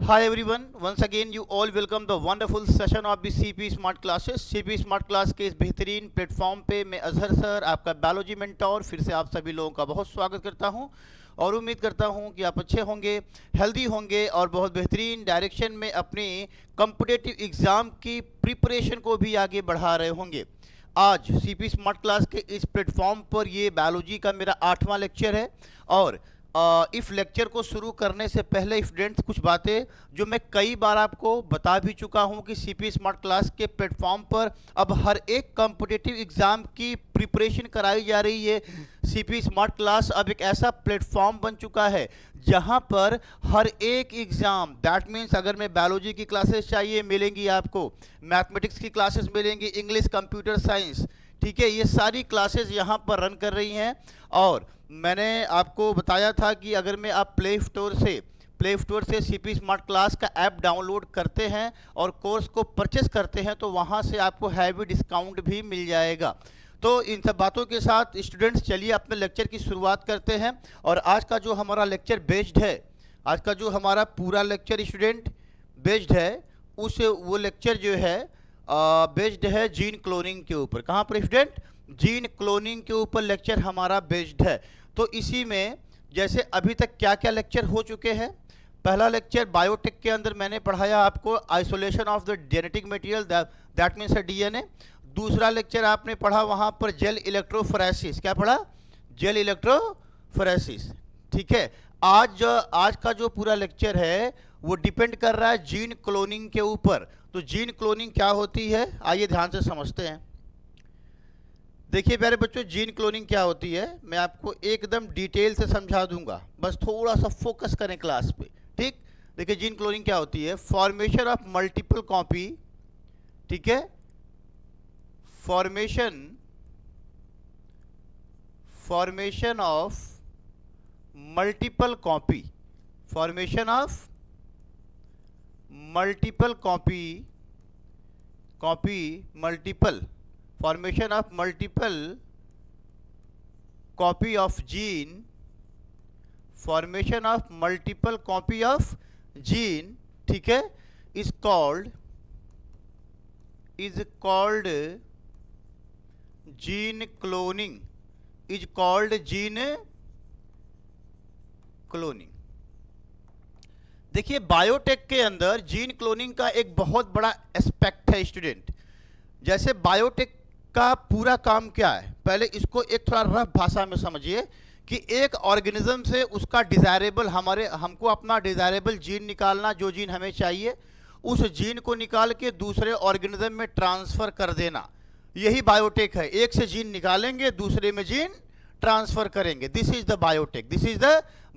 Hi everyone, once again you all welcome the wonderful session of the CP Smart Classes। CP Smart Class के इस बेहतरीन platform पे मैं Azhar sir आपका biology mentor फिर से आप सभी लोगों का बहुत स्वागत करता हूं और उम्मीद करता हूं कि आप अच्छे होंगे, हेल्दी होंगे और बहुत बेहतरीन डायरेक्शन में अपनी कॉम्पिटिटिव एग्ज़ाम की प्रिपरेशन को भी आगे बढ़ा रहे होंगे। आज सीपी स्मार्ट क्लास के इस प्लेटफॉर्म पर ये बायोलॉजी का मेरा 8वां लेक्चर है और इस लेक्चर को शुरू करने से पहले स्टूडेंट्स कुछ बातें जो मैं कई बार आपको बता भी चुका हूं कि सीपी स्मार्ट क्लास के प्लेटफॉर्म पर अब हर एक कॉम्पिटिटिव एग्ज़ाम की प्रिपरेशन कराई जा रही है। सीपी स्मार्ट क्लास अब एक ऐसा प्लेटफॉर्म बन चुका है जहां पर हर एक एग्ज़ाम दैट मीन्स अगर मैं बायोलॉजी की क्लासेस चाहिए मिलेंगी आपको, मैथमेटिक्स की क्लासेस मिलेंगी, इंग्लिश, कंप्यूटर साइंस, ठीक है, ये सारी क्लासेस यहाँ पर रन कर रही हैं। और मैंने आपको बताया था कि अगर मैं आप प्ले स्टोर से सीपी स्मार्ट क्लास का ऐप डाउनलोड करते हैं और कोर्स को परचेस करते हैं तो वहाँ से आपको हैवी डिस्काउंट भी मिल जाएगा। तो इन सब बातों के साथ स्टूडेंट्स चलिए अपने लेक्चर की शुरुआत करते हैं। और आज का जो हमारा लेक्चर बेस्ड है, आज का जो हमारा पूरा लेक्चर स्टूडेंट बेस्ड है उस वो लेक्चर जो है बेस्ड है जीन क्लोनिंग के ऊपर। कहाँ पर स्टूडेंट? जीन क्लोनिंग के ऊपर लेक्चर हमारा बेस्ड है। तो इसी में जैसे अभी तक क्या क्या लेक्चर हो चुके हैं। पहला लेक्चर बायोटेक के अंदर मैंने पढ़ाया आपको isolation of the genetic material that means DNA. दूसरा लेक्चर आपने पढ़ा वहाँ पर जेल इलेक्ट्रोफोरेसिस। क्या पढ़ा? Gel electrophoresis. ठीक है, आज का जो पूरा लेक्चर है वो डिपेंड कर रहा है जीन क्लोनिंग के ऊपर। तो जीन क्लोनिंग क्या होती है आइए ध्यान से समझते हैं। देखिए प्यारे बच्चों, जीन क्लोनिंग क्या होती है मैं आपको एकदम डिटेल से समझा दूंगा, बस थोड़ा सा फोकस करें क्लास पे। ठीक, देखिए जीन क्लोनिंग क्या होती है। फॉर्मेशन ऑफ मल्टीपल कॉपी, ठीक है, formation of multiple copy, formation of multiple formation of multiple copy of gene, formation of multiple copy of gene, ठीक है, is called gene cloning, is called gene cloning। देखिए biotech के अंदर gene cloning का एक बहुत बड़ा एस्पेक्ट है स्टूडेंट। जैसे बायोटेक का पूरा काम क्या है, पहले इसको एक थोड़ा रफ भाषा में समझिए कि एक ऑर्गेनिज्म से उसका डिज़ायरेबल हमको अपना डिज़ायरेबल जीन निकालना, जो जीन हमें चाहिए उस जीन को निकाल के दूसरे ऑर्गेनिज्म में ट्रांसफ़र कर देना, यही बायोटेक है। एक से जीन निकालेंगे दूसरे में जीन ट्रांसफ़र करेंगे, दिस इज़ द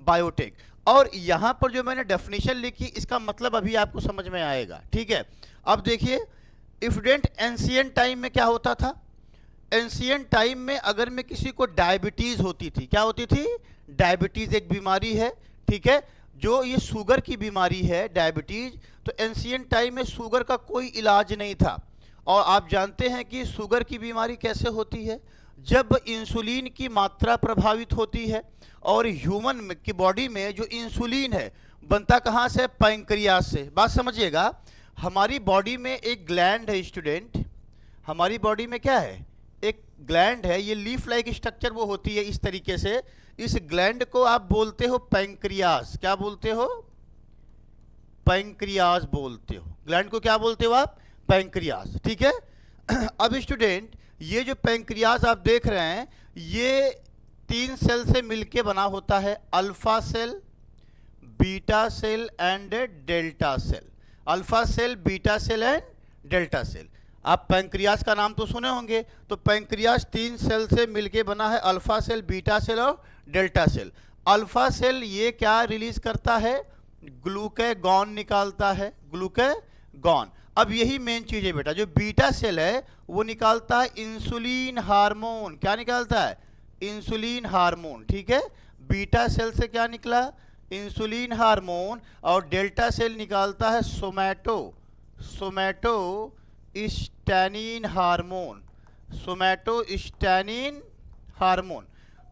बायोटेक। और यहाँ पर जो मैंने डेफिनेशन लिखी इसका मतलब अभी आपको समझ में आएगा। ठीक है, अब देखिए स्टूडेंट एंशिएंट टाइम में क्या होता था। एंशिएंट टाइम में अगर मैं किसी को डायबिटीज़ होती थी, क्या होती थी? डायबिटीज़ एक बीमारी है, ठीक है, जो ये शुगर की बीमारी है डायबिटीज़। तो एंशिएंट टाइम में शुगर का कोई इलाज नहीं था। और आप जानते हैं कि शुगर की बीमारी कैसे होती है, जब इंसुलिन की मात्रा प्रभावित होती है। और ह्यूमन की बॉडी में जो इंसुलिन है बनता कहाँ से? पैंक्रियास से। बात समझिएगा, हमारी बॉडी में एक ग्लैंड है स्टूडेंट, हमारी बॉडी में क्या है? एक ग्लैंड है, ये लीफ लाइक स्ट्रक्चर वो होती है इस तरीके से। इस ग्लैंड को आप बोलते हो पैंक्रियास। क्या बोलते हो? पैंक्रियास बोलते हो। ग्लैंड को क्या बोलते हो आप? पैंक्रियास। ठीक है, अब स्टूडेंट ये जो पैंक्रियास आप देख रहे हैं ये 3 सेल से मिलके बना होता है, alpha cell, beta cell and delta cell. Alpha cell, beta cell and delta cell. आप पैंक्रियास का नाम तो सुने होंगे। तो पैंक्रियास 3 सेल से मिलके बना है, अल्फा सेल, बीटा सेल और डेल्टा सेल। अल्फा सेल ये क्या रिलीज करता है? ग्लूकेगॉन निकालता है, ग्लूकेगॉन। अब यही मेन चीज़ है बेटा, जो बीटा सेल है वो निकालता है इंसुलिन हार्मोन। क्या निकालता है? Insulin hormone. ठीक है, बीटा सेल से क्या निकला? Insulin hormone. और डेल्टा सेल निकालता है सोमैटोस्टैनिन हार्मोन।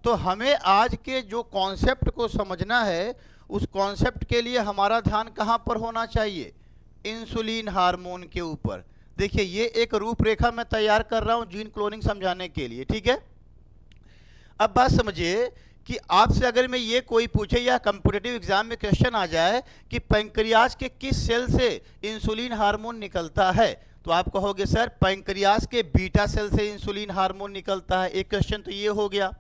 तो हमें आज के जो कॉन्सेप्ट को समझना है उस कॉन्सेप्ट के लिए हमारा ध्यान कहाँ पर होना चाहिए? इंसुलिन हार्मोन के ऊपर। देखिए ये एक रूपरेखा मैं तैयार कर रहा हूं जीन क्लोनिंग समझाने के लिए, ठीक है। अब बात समझिए कि आपसे अगर मैं ये कोई पूछे या कॉम्पिटिटिव एग्जाम में क्वेश्चन आ जाए कि पैंक्रियाज के किस सेल से इंसुलिन हार्मोन निकलता है, तो आप कहोगे सर पैंक्रियाज के बीटा सेल से इंसुलिन हार्मोन निकलता है। एक क्वेश्चन तो ये हो गया,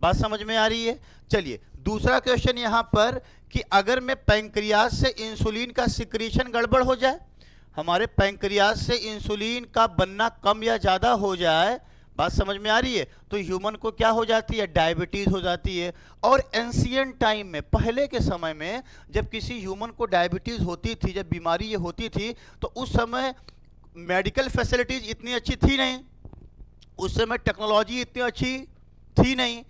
बात समझ में आ रही है। चलिए दूसरा क्वेश्चन यहाँ पर कि अगर मैं पैंक्रियाज से इंसुलिन का सिक्रीशन गड़बड़ हो जाए, हमारे पैंक्रियाज से इंसुलिन का बनना कम या ज़्यादा हो जाए, बात समझ में आ रही है, तो ह्यूमन को क्या हो जाती है? डायबिटीज़ हो जाती है। और एंशिएंट टाइम में, पहले के समय में जब किसी ह्यूमन को डायबिटीज़ होती थी, जब बीमारी ये होती थी, तो उस समय मेडिकल फैसिलिटीज़ इतनी अच्छी थी नहीं, उस समय टेक्नोलॉजी इतनी अच्छी थी नहीं,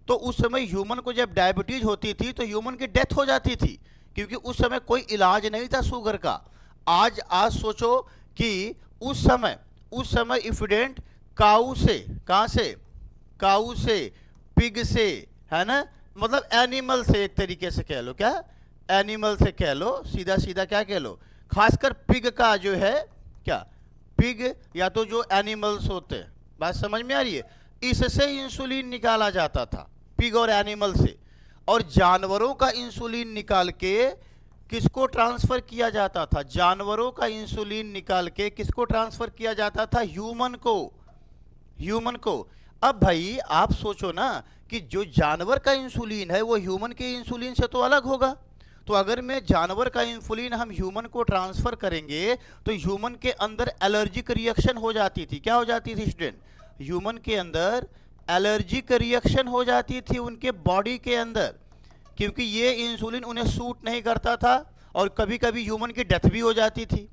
तो उस समय ह्यूमन को जब डायबिटीज़ होती थी तो ह्यूमन की डेथ हो जाती थी, क्योंकि उस समय कोई इलाज नहीं था शुगर का। आज सोचो कि उस समय इफिडेंट काऊ से, कहाँ से? काऊ से, पिग से, है ना, मतलब एनिमल से, एक तरीके से कह लो, क्या एनिमल से कह लो, सीधा सीधा क्या कह लो, खासकर पिग का जो है, क्या पिग या तो जो एनिमल्स होते हैं, बात समझ में आ रही है, इससे इंसुलिन निकाला जाता था, पिग और एनिमल से। और जानवरों का इंसुलिन निकाल के किसको ट्रांसफर किया जाता था? जानवरों का इंसुलिन निकाल के किसको ट्रांसफर किया जाता था? ह्यूमन को, ह्यूमन को। अब भाई आप सोचो ना कि जो जानवर का इंसुलिन है वो ह्यूमन के इंसुलिन से तो अलग होगा, तो अगर मैं जानवर का इंसुलिन हम ह्यूमन को ट्रांसफर करेंगे तो ह्यूमन के अंदर एलर्जिक रिएक्शन हो जाती थी। क्या हो जाती थी स्टूडेंट? ह्यूमन के अंदर एलर्जिक रिएक्शन हो जाती थी उनके बॉडी के अंदर, क्योंकि ये इंसुलिन उन्हें सूट नहीं करता था और कभी कभी ह्यूमन की डेथ भी हो जाती थी।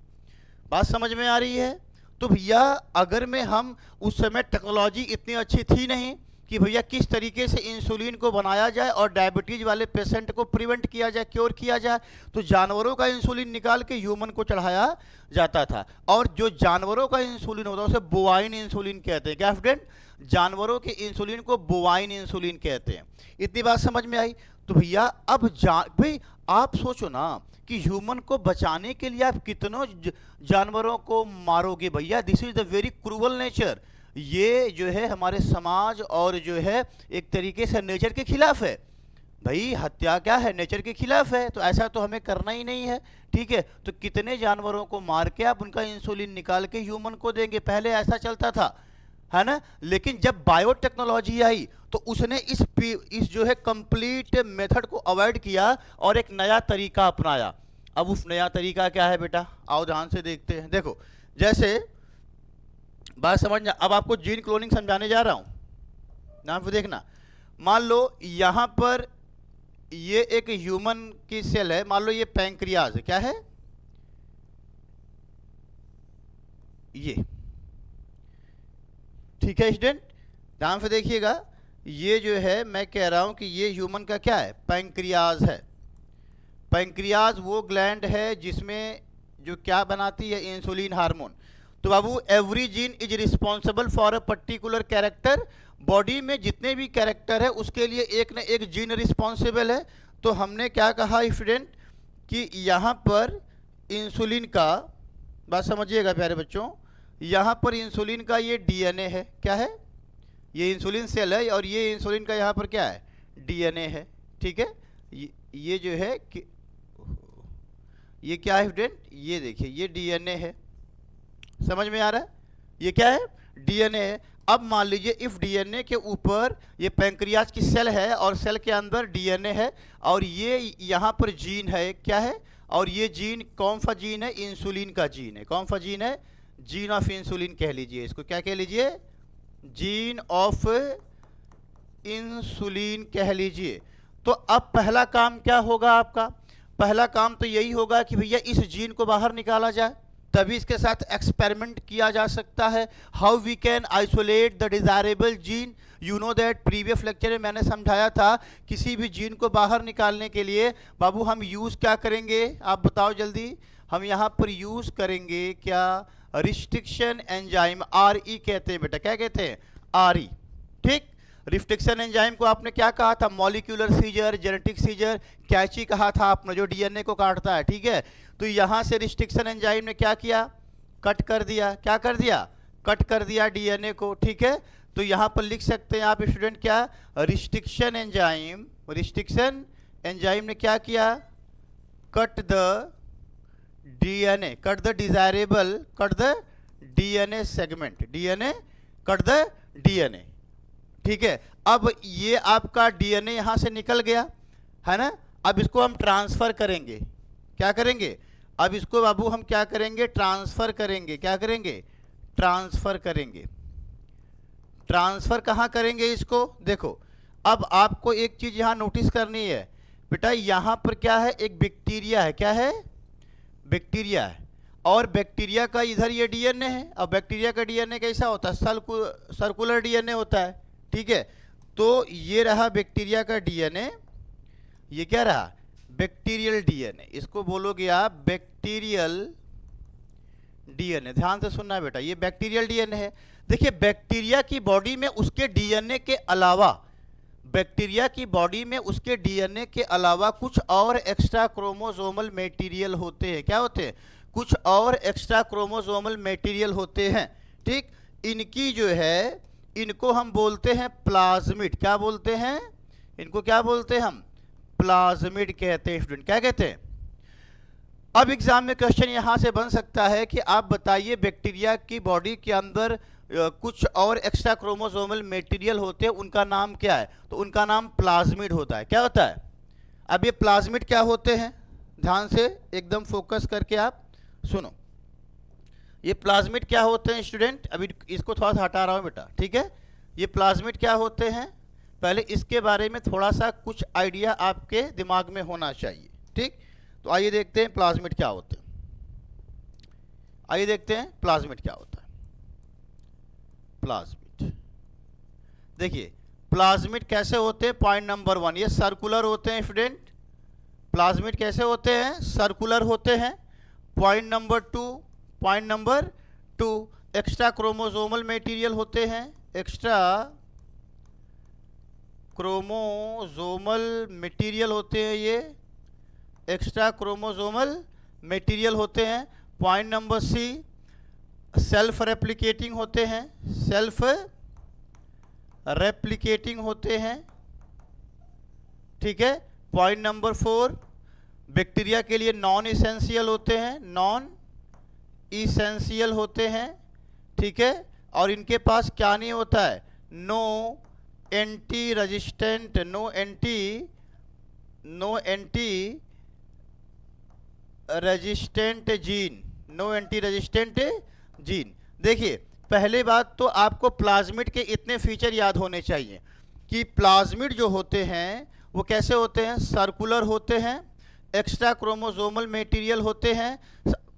बात समझ में आ रही है? तो भैया अगर में हम उस समय टेक्नोलॉजी इतनी अच्छी थी नहीं कि भैया किस तरीके से इंसुलिन को बनाया जाए और डायबिटीज़ वाले पेशेंट को प्रिवेंट किया जाए, क्योर किया जाए, तो जानवरों का इंसुलिन निकाल के ह्यूमन को चढ़ाया जाता था। और जो जानवरों का इंसुलिन होता है उसे बोवाइन इंसुलिन कहते हैं। क्या स्टूडेंट? जानवरों के इंसुलिन को बोवाइन इंसुलिन कहते हैं। इतनी बात समझ में आई? तो भैया अब भाई आप सोचो ना कि ह्यूमन को बचाने के लिए आप कितनों जानवरों को मारोगे भैया। This is the very cruel nature. ये जो है हमारे समाज और जो है एक तरीके से नेचर के खिलाफ है भाई। हत्या क्या है? नेचर के खिलाफ है, तो ऐसा तो हमें करना ही नहीं है, ठीक है। तो कितने जानवरों को मार के आप उनका इंसुलिन निकाल के ह्यूमन को देंगे? पहले ऐसा चलता था, है ना। लेकिन जब बायोटेक्नोलॉजी आई तो उसने इस जो है कंप्लीट मेथड को अवॉइड किया और एक नया तरीका अपनाया। अब उस नया तरीका क्या है बेटा? आओ ध्यान से देखते हैं। देखो जैसे बात समझना, अब आपको जीन क्लोनिंग समझाने जा रहा हूं, ध्यान से देखना। मान लो यहां पर ये एक ह्यूमन की सेल है, मान लो ये पैंक्रियाज है, क्या है ये, ठीक है स्टूडेंट, ध्यान से देखिएगा। ये जो है मैं कह रहा हूं कि ये ह्यूमन का क्या है? पैंक्रियाज है। पैंक्रियाज वो ग्लैंड है जिसमें जो क्या बनाती है? Insulin hormone. तो बाबू every gene is responsible for a particular character. Body में जितने भी कैरेक्टर है उसके लिए एक न एक जीन रिस्पॉन्सिबल है। तो हमने क्या कहा स्टूडेंट कि यहाँ पर इंसुलिन का, बात समझिएगा प्यारे बच्चों, यहाँ पर इंसुलिन का ये डीएनए है, क्या है? ये इंसुलिन सेल है और ये इंसुलिन का यहाँ पर क्या है? डीएनए है, ठीक है। ये जो है कि ये क्या है स्टूडेंट? ये देखिए ये डीएनए है, समझ में आ रहा है? ये क्या है? डीएनए है। अब मान लीजिए इफ डीएनए के ऊपर ये पैंक्रियाज की सेल है और सेल के अंदर डीएनए है और ये यहाँ पर जीन है, क्या है? और ये जीन कौन सा जीन है? इंसुलिन का जीन है। कौन सा जीन है? जीन ऑफ इंसुलिन कह लीजिए इसको। क्या कह लीजिए? जीन ऑफ इंसुलिन कह लीजिए। तो अब पहला काम क्या होगा आपका? पहला काम तो यही होगा कि भैया इस जीन को बाहर निकाला जाए, तभी इसके साथ एक्सपेरिमेंट किया जा सकता है। How we can isolate the desirable gene. You know that previous lecture में मैंने समझाया था किसी भी जीन को बाहर निकालने के लिए बाबू हम यूज़ क्या करेंगे? आप बताओ जल्दी। हम यहाँ पर यूज़ करेंगे क्या? रिस्ट्रिक्शन एंजाइम, RE कहते हैं बेटा। क्या कहते हैं? RE, ठीक। रिस्ट्रिक्शन एंजाइम को आपने क्या कहा था? मॉलिक्यूलर सीजर, जेनेटिक सीजर, कैची कहा था आपने, जो डीएनए को काटता है, ठीक है। तो यहाँ से रिस्ट्रिक्शन एंजाइम ने क्या किया? कट कर दिया। क्या कर दिया? कट कर दिया डीएनए को, ठीक है। तो यहाँ पर लिख सकते हैं आप स्टूडेंट क्या? रिस्ट्रिक्शन एंजाइम ने क्या किया? Cut the DNA, cut the desirable, cut the DNA segment, DNA, cut the DNA, ठीक है। अब ये आपका डीएनए यहां से निकल गया है ना। अब इसको हम ट्रांसफर करेंगे। क्या करेंगे? अब इसको बाबू हम क्या करेंगे? ट्रांसफर करेंगे। क्या करेंगे? ट्रांसफर करेंगे। ट्रांसफर कहां करेंगे इसको? देखो, अब आपको एक चीज यहां नोटिस करनी है बेटा, यहां पर क्या है? एक बैक्टीरिया है। क्या है? बैक्टीरिया है। और बैक्टीरिया का इधर ये डीएनए है। अब बैक्टीरिया का डीएनए कैसा होता है? सर्कुलर डीएनए होता है, ठीक है। तो ये रहा बैक्टीरिया का डीएनए, ये क्या रहा? Bacterial DNA. इसको बोलोगे आप बैक्टीरियल डीएनए। ध्यान से सुनना बेटा, ये बैक्टीरियल डीएनए है। देखिए, बैक्टीरिया की बॉडी में उसके डीएनए के अलावा, बैक्टीरिया की बॉडी में उसके डीएनए के अलावा कुछ और एक्स्ट्रा क्रोमोसोमल मटेरियल होते हैं। क्या होते हैं? कुछ और एक्स्ट्रा क्रोमोसोमल मटेरियल होते हैं, ठीक। इनकी जो है, इनको हम बोलते हैं प्लाज्मिड। क्या बोलते हैं? इनको क्या बोलते हैं हम? प्लाज्मिड कहते हैं स्टूडेंट। क्या कहते हैं? अब एग्जाम में क्वेश्चन यहां से बन सकता है कि आप बताइए बैक्टीरिया की बॉडी के अंदर कुछ और एक्स्ट्रा क्रोमोसोमल मटेरियल होते हैं, उनका नाम क्या है? तो उनका नाम प्लाज्मिड होता है। क्या होता है? अब ये प्लाज्मिड क्या होते हैं? ध्यान से एकदम फोकस करके आप सुनो। ये प्लाज्मिड क्या होते हैं स्टूडेंट? अभी इसको थोड़ा सा हटा रहा हूं बेटा, ठीक है। ये प्लाज्मिड क्या होते हैं, पहले इसके बारे में थोड़ा सा कुछ आइडिया आपके दिमाग में होना चाहिए, ठीक। तो आइए देखते हैं प्लाज्मिड क्या होते हैं। आइए देखते हैं प्लाज्मिड क्या होता है। प्लाज्मिड, देखिए प्लाज्मिड कैसे होते हैं? पॉइंट नंबर 1, ये सर्कुलर होते हैं स्टूडेंट। प्लाज्मिड कैसे होते हैं? सर्कुलर होते हैं। Point number 2, extra chromosomal material होते हैं। एक्स्ट्रा क्रोमोसोमल मटेरियल होते हैं, ये एक्स्ट्रा क्रोमोसोमल मटेरियल होते हैं। Point number C, self replicating होते हैं। सेल्फ रेप्लिकेटिंग होते हैं, ठीक है। पॉइंट नंबर 4, बैक्टीरिया के लिए नॉन इसेंशियल होते हैं। नॉन इसेंशियल होते हैं, ठीक है। और इनके पास क्या नहीं होता है? No anti resistant, no anti resistant gene, no anti resistant gene. देखिए, पहले बात तो आपको प्लाज्मिड के इतने फीचर याद होने चाहिए कि प्लाज्मिड जो होते हैं वो कैसे होते हैं? सर्कुलर होते हैं, एक्स्ट्रा क्रोमोसोमल मटेरियल होते हैं,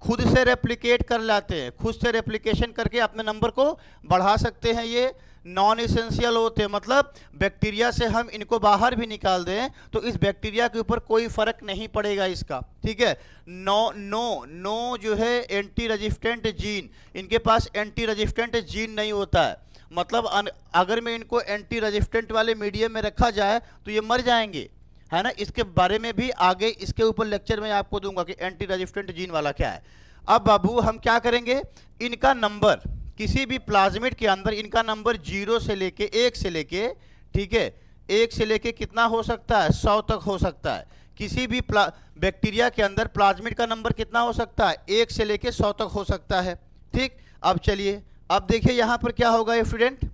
खुद से रेप्लिकेट कर लाते हैं, खुद से रेप्लिकेशन करके अपने नंबर को बढ़ा सकते हैं। ये नॉन इसेंशियल होते हैं, मतलब बैक्टीरिया से हम इनको बाहर भी निकाल दें तो इस बैक्टीरिया के ऊपर कोई फर्क नहीं पड़ेगा इसका, ठीक है। नो जो है एंटी रेजिस्टेंट जीन, इनके पास एंटी रेजिस्टेंट जीन नहीं होता है। मतलब अगर मैं इनको एंटी रेजिस्टेंट वाले मीडियम में रखा जाए तो ये मर जाएंगे, है ना। इसके बारे में भी आगे इसके ऊपर लेक्चर में आपको दूंगा कि एंटी रेजिस्टेंट जीन वाला क्या है। अब बाबू हम क्या करेंगे, इनका नंबर किसी भी प्लाज्मिड के अंदर इनका नंबर 0 से लेके 1 से लेके, ठीक है, 1 से लेके कितना हो सकता है? 100 तक हो सकता है। किसी भी बैक्टीरिया के अंदर प्लाज्मिड का नंबर कितना हो सकता है? 1 से लेके 100 तक हो सकता है, ठीक। अब चलिए, अब देखिए यहां पर क्या होगा स्टूडेंट।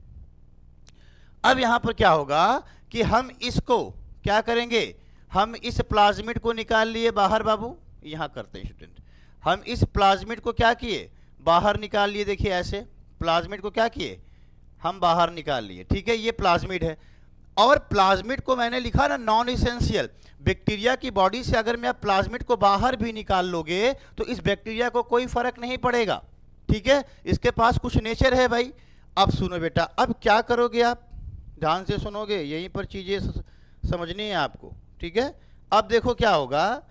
अब यहां पर क्या होगा कि हम इसको क्या करेंगे, हम इस प्लाज्मिड को निकाल लिए बाहर बाबू, यहां करते हैं स्टूडेंट। हम इस प्लाज्मिड को क्या किए? बाहर निकाल लिए। देखिए ऐसे प्लाज्मिड को क्या किए? हम बाहर निकाल लिए, ठीक है। ये प्लाज्मिड है और प्लाज्मिड को मैंने लिखा ना नॉन इसेंशियल। बैक्टीरिया की बॉडी से अगर मैं प्लाज्मिड को बाहर भी निकाल लोगे तो इस बैक्टीरिया को कोई फर्क नहीं पड़ेगा, ठीक है। इसके पास कुछ नेचर है भाई। अब सुनो बेटा, अब क्या करोगे आप? ध्यान से सुनोगे, यहीं पर चीजें समझनी है आपको, ठीक है। अब देखो क्या होगा,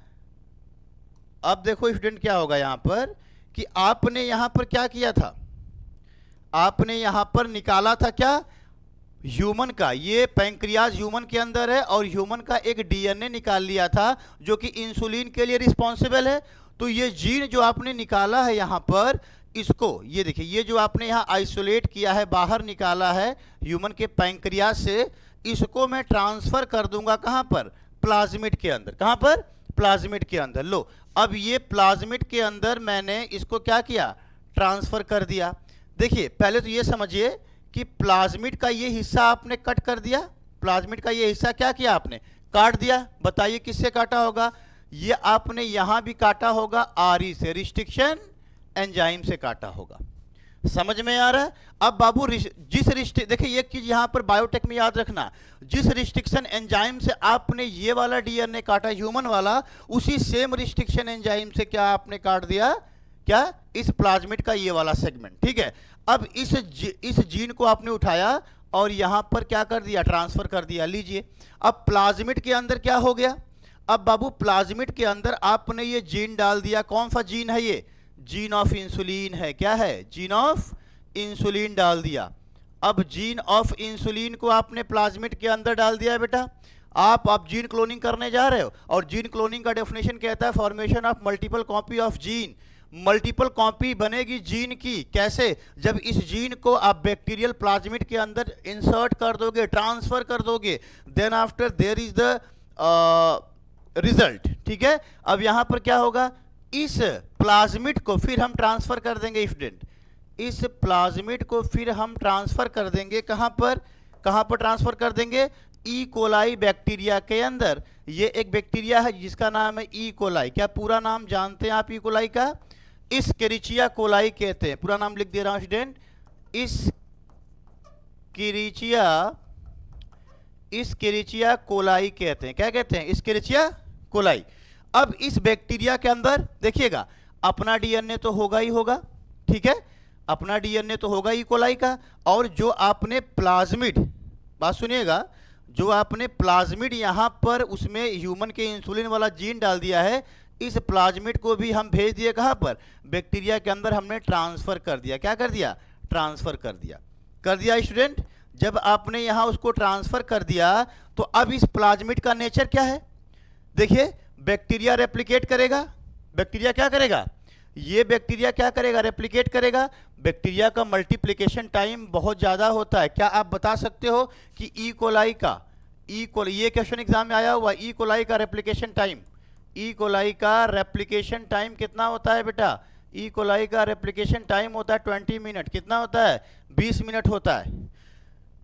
अब देखो स्टूडेंट क्या होगा यहां पर कि आपने यहां पर क्या किया था? आपने यहां पर निकाला था क्या? ह्यूमन का, ये पैंक्रियाज ह्यूमन के अंदर है और ह्यूमन का एक डीएनए निकाल लिया था जो कि इंसुलिन के लिए रिस्पॉन्सिबल है। तो ये जीन जो आपने निकाला है यहाँ पर, इसको ये देखिए, ये जो आपने यहाँ आइसोलेट किया है, बाहर निकाला है ह्यूमन के पैंक्रियाज से, इसको मैं ट्रांसफर कर दूंगा कहाँ पर? प्लाज्मिड के अंदर। कहाँ पर? प्लाज्मिड के अंदर। लो, अब ये प्लाज्मिड के अंदर मैंने इसको क्या किया? ट्रांसफर कर दिया। देखिए, पहले तो ये समझिए कि प्लाज्मिड का ये हिस्सा आपने कट कर दिया। प्लाज्मिड का ये हिस्सा क्या किया आपने? काट दिया। बताइए किससे काटा होगा? ये आपने यहां भी काटा होगा, आरई से, रिस्ट्रिक्शन एंजाइम से काटा होगा। समझ में आ रहा है? अब बाबू देखिए एक चीज यहां पर बायोटेक में याद रखना, जिस रिस्ट्रिक्शन एंजाइम से आपने ये वाला डीएनए काटा ह्यूमन वाला, उसी सेम रिस्ट्रिक्शन एंजाइम से क्या आपने काट दिया? क्या? इस प्लाज्मिड का ये वाला सेगमेंट। ठीक है, अब इस जीन को आपने उठाया और यहां पर क्या कर दिया? ट्रांसफर कर दिया। लीजिए, अब प्लाज्मिड के अंदर क्या हो गया? अब बाबू प्लाज्मिड के अंदर आपने ये जीन डाल दिया। कौन सा जीन है ये? जीन ऑफ इंसुलिन है। क्या है? जीन ऑफ इंसुलिन डाल दिया। अब जीन ऑफ इंसुलिन को आपने प्लाज्मिड के अंदर डाल दिया है बेटा। आप जीन क्लोनिंग करने जा रहे हो, और जीन क्लोनिंग का डेफिनेशन कहता है formation of multiple copy of gene. Multiple copy बनेगी जीन की। कैसे? जब इस जीन को आप बैक्टीरियल प्लाज्मिड के अंदर इंसर्ट कर दोगे, ट्रांसफर कर दोगे, then after there is the result. ठीक है, अब यहां पर क्या होगा? इस प्लाज्मिड को फिर हम ट्रांसफर कर देंगे स्टूडेंट, इस प्लाज्मिड को फिर हम ट्रांसफर कर देंगे कहां पर? कहां पर ट्रांसफर कर देंगे? ई कोलाई बैक्टीरिया के अंदर। ये एक बैक्टीरिया है जिसका नाम है ई कोलाई। क्या पूरा नाम जानते हैं आप ई कोलाई का? इस्केरिचिया कोलाई कहते हैं। पूरा नाम लिख दे रहा हूं स्टूडेंट, इस्केरिचिया कोलाई कहते हैं। क्या कहते हैं? इस्केरिचिया कोलाई। अब इस बैक्टीरिया के अंदर देखिएगा, अपना डीएनए तो होगा ही होगा। ठीक है, अपना डीएनए तो होगा ई कोलाई का, और जो आपने प्लाज्मिड, बात सुनिएगा, जो आपने प्लाज्मिड यहां पर उसमें ह्यूमन के इंसुलिन वाला जीन डाल दिया है, इस प्लाज्मिड को भी हम भेज दिए कहां पर? बैक्टीरिया के अंदर हमने ट्रांसफर कर दिया। क्या कर दिया? ट्रांसफर कर दिया। कर दिया स्टूडेंट। जब आपने यहां उसको ट्रांसफर कर दिया, तो अब इस प्लाज्मिड का नेचर क्या है? देखिए, बैक्टीरिया रेप्लिकेट करेगा। बैक्टीरिया क्या करेगा? ये बैक्टीरिया क्या करेगा? रेप्लिकेट करेगा। बैक्टीरिया का मल्टीप्लिकेशन टाइम बहुत ज्यादा होता है। क्या आप बता सकते हो कि ई कोलाई का, ये क्वेश्चन एग्जाम में आया हुआ, ई कोलाई का रेप्लिकेशन टाइम, ई कोलाई का रेप्लिकेशन टाइम कितना होता है बेटा? ई कोलाई का रेप्लिकेशन टाइम होता है 20 मिनट। कितना होता है? 20 मिनट होता है।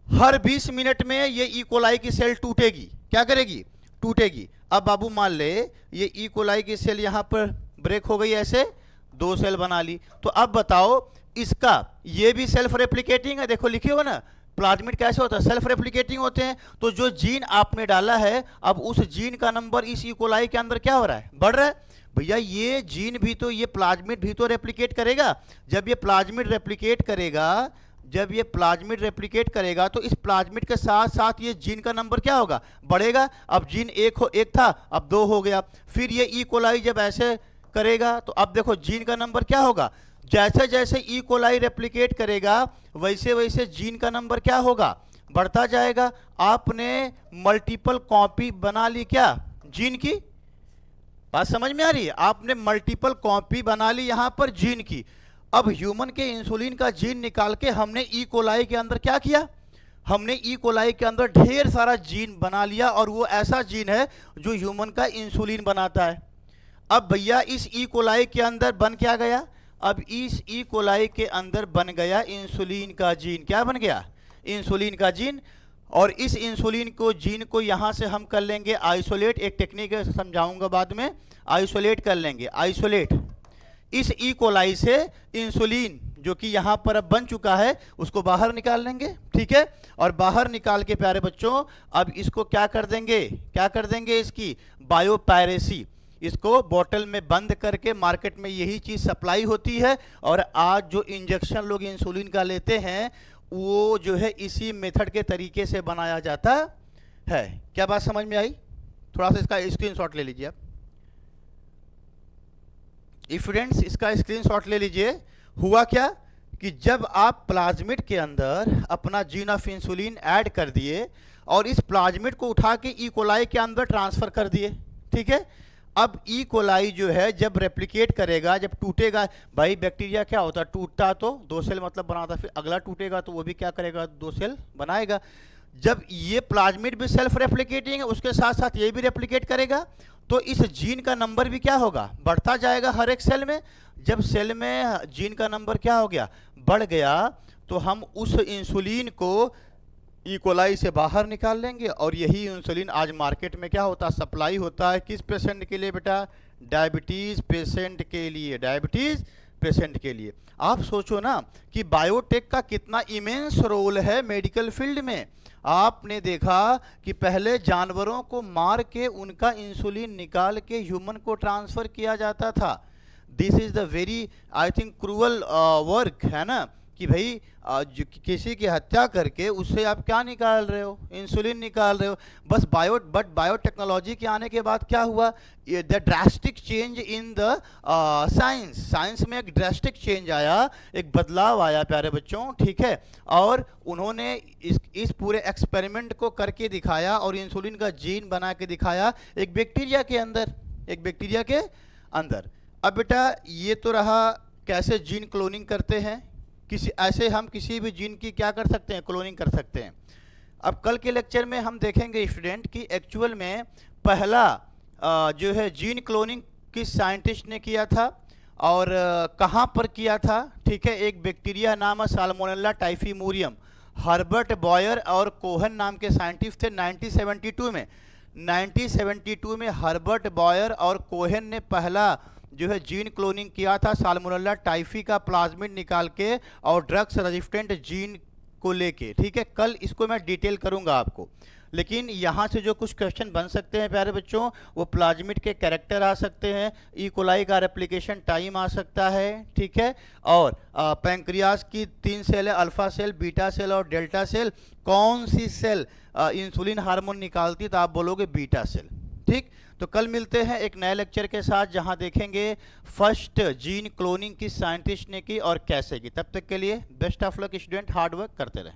हर 20 मिनट में ये ई कोलाई की सेल टूटेगी। क्या करेगी? टूटेगी। अब बाबू मान ले ये ई कोलाई की सेल यहां पर ब्रेक हो गई, ऐसे 2 सेल बना ली। तो अब बताओ, इसका ये भी सेल्फ रेप्लिकेटिंग है। देखो लिखे हो ना, प्लाज्मिड कैसे होता है? सेल्फ रेप्लिकेटिंग होते हैं। तो जो जीन आपने डाला है, अब उस जीन का नंबर इस ई कोलाई के अंदर क्या हो रहा है? बढ़ रहा है। भैया ये जीन भी तो, ये प्लाज्मिड भी तो रेप्लिकेट करेगा। जब ये प्लाज्मिड रेप्लिकेट करेगा, जब ये प्लाज्मिड रेप्लिकेट करेगा, तो इस प्लाज्मिड के साथ साथ ये जीन का नंबर क्या होगा? बढ़ेगा। अब जीन एक था, अब 2 हो गया। फिर ये ई कोलाई जब ऐसे करेगा, तो अब देखो जीन का नंबर क्या होगा? जैसे जैसे ई कोलाई रेप्लिकेट करेगा, वैसे वैसे जीन का नंबर क्या होगा? बढ़ता जाएगा। आपने मल्टीपल कॉपी बना ली क्या जीन की? बात समझ में आ रही है? आपने मल्टीपल कॉपी बना ली यहां पर जीन की। अब ह्यूमन के इंसुलिन का जीन निकाल के हमने ई कोलाई के अंदर क्या किया? हमने ई कोलाई के अंदर ढेर सारा जीन बना लिया, और वो ऐसा जीन है जो ह्यूमन का इंसुलिन बनाता है। अब भैया इस ई कोलाई के अंदर बन क्या गया? अब इस ई कोलाई के अंदर बन गया इंसुलिन का जीन। क्या बन गया? इंसुलिन का जीन। और इस इंसुलिन को, जीन को यहां से हम कर लेंगे आइसोलेट। एक टेक्निक है, समझाऊंगा बाद में। आइसोलेट कर लेंगे, आइसोलेट। इस ई कोलाई से इंसुलिन जो कि यहां पर अब बन चुका है, उसको बाहर निकाल लेंगे। ठीक है, और बाहर निकाल के प्यारे बच्चों, अब इसको क्या कर देंगे? क्या कर देंगे? इसकी बायोपायरेसी। इसको बोतल में बंद करके, मार्केट में यही चीज सप्लाई होती है। और आज जो इंजेक्शन लोग इंसुलिन का लेते हैं, वो जो है इसी मेथड के तरीके से बनाया जाता है। क्या बात समझ में आई? थोड़ा सा इसका स्क्रीनशॉट ले लीजिए आप स्टूडेंट्स, इसका स्क्रीनशॉट ले लीजिए। हुआ क्या कि जब आप प्लाज्मिड के अंदर अपना जीन ऑफ इंसुलिन ऐड कर दिए और इस प्लाज्मिड को उठा के ई कोलाई के अंदर ट्रांसफर कर दिए, ठीक है। अब ई कोलाई जो है जब रेप्लिकेट करेगा, जब टूटेगा, भाई बैक्टीरिया क्या होता है, टूटता तो 2 सेल मतलब बनाता, फिर अगला टूटेगा तो वो भी क्या करेगा, 2 सेल बनाएगा। जब ये प्लाज्मिड भी सेल्फ रेप्लिकेटिंग है, उसके साथ साथ ये भी रेप्लिकेट करेगा, तो इस जीन का नंबर भी क्या होगा, बढ़ता जाएगा हर एक सेल में। जब सेल में जीन का नंबर क्या हो गया, बढ़ गया, तो हम उस इंसुलिन को ई कोलाई से बाहर निकाल लेंगे और यही इंसुलिन आज मार्केट में क्या होता है, सप्लाई होता है। किस पेशेंट के लिए बेटा, डायबिटीज़ पेशेंट के लिए, डायबिटीज़ पेशेंट के लिए। आप सोचो ना कि बायोटेक का कितना इमेंस रोल है मेडिकल फील्ड में। आपने देखा कि पहले जानवरों को मार के उनका इंसुलिन निकाल के ह्यूमन को ट्रांसफ़र किया जाता था। This is the very I think cruel work, है ना, कि भाई किसी की हत्या करके उससे आप क्या निकाल रहे हो, इंसुलिन निकाल रहे हो। बस बायोटेक्नोलॉजी के आने के बाद क्या हुआ, the drastic change in the science में एक ड्रास्टिक चेंज आया, एक बदलाव आया प्यारे बच्चों, ठीक है। और उन्होंने इस पूरे एक्सपेरिमेंट को करके दिखाया और इंसुलिन का जीन बना के दिखाया एक बैक्टीरिया के अंदर, एक बैक्टीरिया के अंदर। अब बेटा ये तो रहा कैसे जीन क्लोनिंग करते हैं, ऐसे हम किसी भी जीन की क्या कर सकते हैं, क्लोनिंग कर सकते हैं। अब कल के लेक्चर में हम देखेंगे स्टूडेंट कि एक्चुअल में पहला जो है जीन क्लोनिंग किस साइंटिस्ट ने किया था और कहाँ पर किया था, ठीक है। एक बैक्टीरिया नाम है साल्मोनेला टाइफीमूरियम, हर्बर्ट बॉयर और कोहन नाम के साइंटिस्ट थे 1972 में। 1972 में हर्बर्ट बॉयर और कोहन ने पहला जो है जीन क्लोनिंग किया था साल्मोनेला टाइफी का प्लाज्मिड निकाल के और ड्रग्स रेजिस्टेंट जीन को लेके, ठीक है। कल इसको मैं डिटेल करूंगा आपको, लेकिन यहाँ से जो कुछ क्वेश्चन बन सकते हैं प्यारे बच्चों, वो प्लाज्मिड के कैरेक्टर आ सकते हैं, ई कोलाई का रेप्लिकेशन टाइम आ सकता है, ठीक है। और पैंक्रियास की 3 सेल है, अल्फा सेल, बीटा सेल और डेल्टा सेल। कौन सी सेल इंसुलिन हार्मोन निकालती, तो आप बोलोगे बीटा सेल, ठीक। तो कल मिलते हैं एक नए लेक्चर के साथ जहां देखेंगे फर्स्ट जीन क्लोनिंग किस साइंटिस्ट ने की और कैसे की। तब तक के लिए best of luck student, hard work करते रहें।